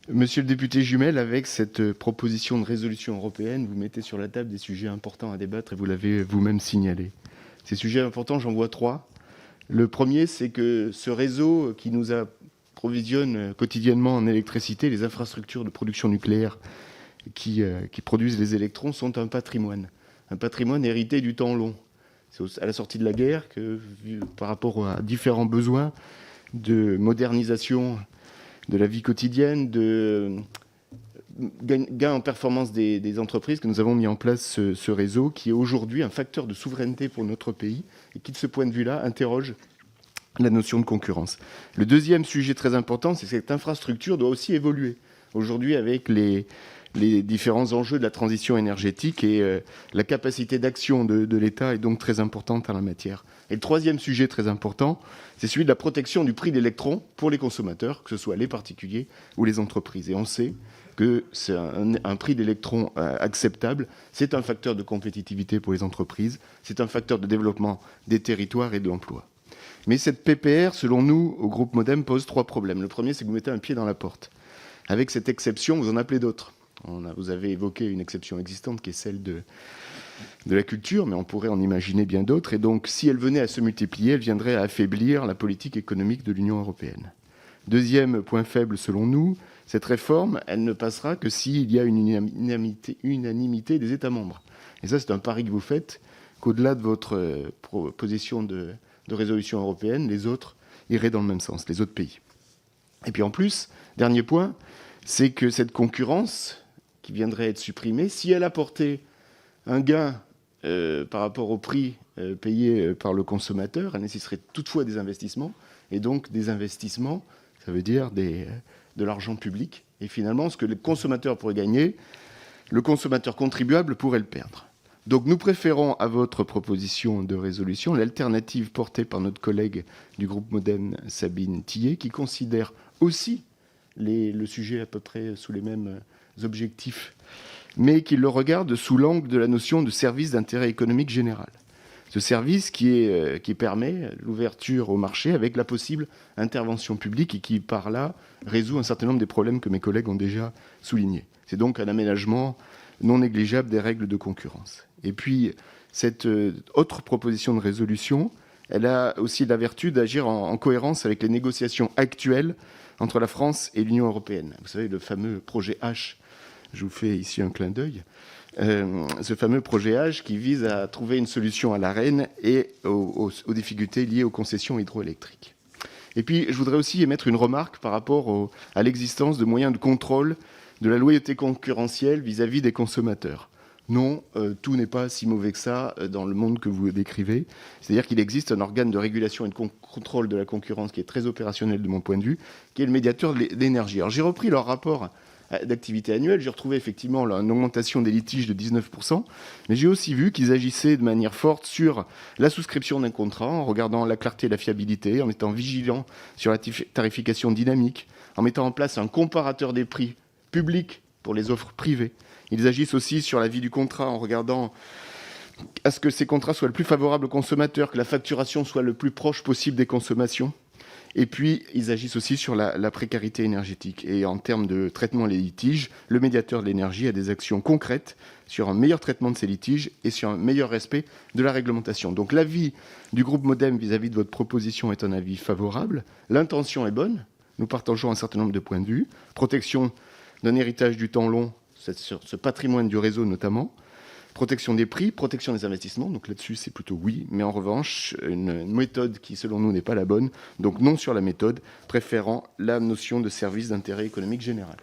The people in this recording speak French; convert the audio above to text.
Monsieur le député Jumel, avec cette proposition de résolution européenne, vous mettez sur la table des sujets importants à débattre et vous l'avez vous-même signalé. Ces sujets importants, j'en vois trois. Le premier, c'est que ce réseau qui nous approvisionne quotidiennement en électricité, les infrastructures de production nucléaire qui produisent les électrons, sont un patrimoine hérité du temps long. C'est à la sortie de la guerre que, par rapport à différents besoins de modernisation de la vie quotidienne, de gain en performance des entreprises, que nous avons mis en place ce réseau qui est aujourd'hui un facteur de souveraineté pour notre pays et qui, de ce point de vue-là, interroge la notion de concurrence. Le deuxième sujet très important, c'est que cette infrastructure doit aussi évoluer. Aujourd'hui, avec les différents enjeux de la transition énergétique et la capacité d'action de l'État est donc très importante en la matière. Et le troisième sujet très important, c'est celui de la protection du prix de l'électron pour les consommateurs, que ce soit les particuliers ou les entreprises. Et on sait que c'est un prix d'électron acceptable, c'est un facteur de compétitivité pour les entreprises, c'est un facteur de développement des territoires et de l'emploi. Mais cette PPR, selon nous, au groupe Modem, pose trois problèmes. Le premier, c'est que vous mettez un pied dans la porte. Avec cette exception, vous en appelez d'autres. Vous avez évoqué une exception existante qui est celle de la culture, mais on pourrait en imaginer bien d'autres. Et donc, si elle venait à se multiplier, elle viendrait à affaiblir la politique économique de l'Union européenne. Deuxième point faible, selon nous, cette réforme, elle ne passera que s'il y a une unanimité des États membres. Et ça, c'est un pari que vous faites, qu'au-delà de votre proposition de résolution européenne, les autres iraient dans le même sens, les autres pays. Et puis en plus, dernier point, c'est que cette concurrence qui viendrait être supprimée, si elle apportait un gain par rapport au prix payé par le consommateur, elle nécessiterait toutefois des investissements. Et donc des investissements, ça veut dire de l'argent public. Et finalement, ce que le consommateur pourrait gagner, le consommateur contribuable pourrait le perdre. Donc nous préférons à votre proposition de résolution l'alternative portée par notre collègue du groupe Modem, Sabine Thier, qui considère aussi le sujet à peu près sous les mêmes objectifs, mais qui le regarde sous l'angle de la notion de service d'intérêt économique général. Ce service qui permet l'ouverture au marché avec la possible intervention publique et qui, par là, résout un certain nombre des problèmes que mes collègues ont déjà soulignés. C'est donc un aménagement non négligeable des règles de concurrence. Et puis, cette autre proposition de résolution, elle a aussi la vertu d'agir en cohérence avec les négociations actuelles entre la France et l'Union européenne. Vous savez, le fameux projet H, je vous fais ici un clin d'œil, ce fameux projet H qui vise à trouver une solution à l'Arenh et aux difficultés liées aux concessions hydroélectriques. Et puis, je voudrais aussi émettre une remarque par rapport à l'existence de moyens de contrôle de la loyauté concurrentielle vis-à-vis des consommateurs. Non, tout n'est pas si mauvais que ça dans le monde que vous décrivez. C'est-à-dire qu'il existe un organe de régulation et de contrôle de la concurrence qui est très opérationnel de mon point de vue, qui est le médiateur de l'énergie. Alors j'ai repris leur rapport d'activité annuelle, j'ai retrouvé effectivement là, une augmentation des litiges de 19%, mais j'ai aussi vu qu'ils agissaient de manière forte sur la souscription d'un contrat, en regardant la clarté et la fiabilité, en étant vigilants sur la tarification dynamique, en mettant en place un comparateur des prix publics pour les offres privées. Ils agissent aussi sur la vie du contrat en regardant à ce que ces contrats soient le plus favorables aux consommateurs, que la facturation soit le plus proche possible des consommations. Et puis, ils agissent aussi sur la précarité énergétique. Et en termes de traitement des litiges, le médiateur de l'énergie a des actions concrètes sur un meilleur traitement de ces litiges et sur un meilleur respect de la réglementation. Donc l'avis du groupe Modem vis-à-vis de votre proposition est un avis favorable. L'intention est bonne. Nous partageons un certain nombre de points de vue. Protection d'un héritage du temps long, sur ce patrimoine du réseau notamment, protection des prix, protection des investissements, donc là-dessus c'est plutôt oui, mais en revanche, une méthode qui selon nous n'est pas la bonne, donc non sur la méthode, préférant la notion de service d'intérêt économique général.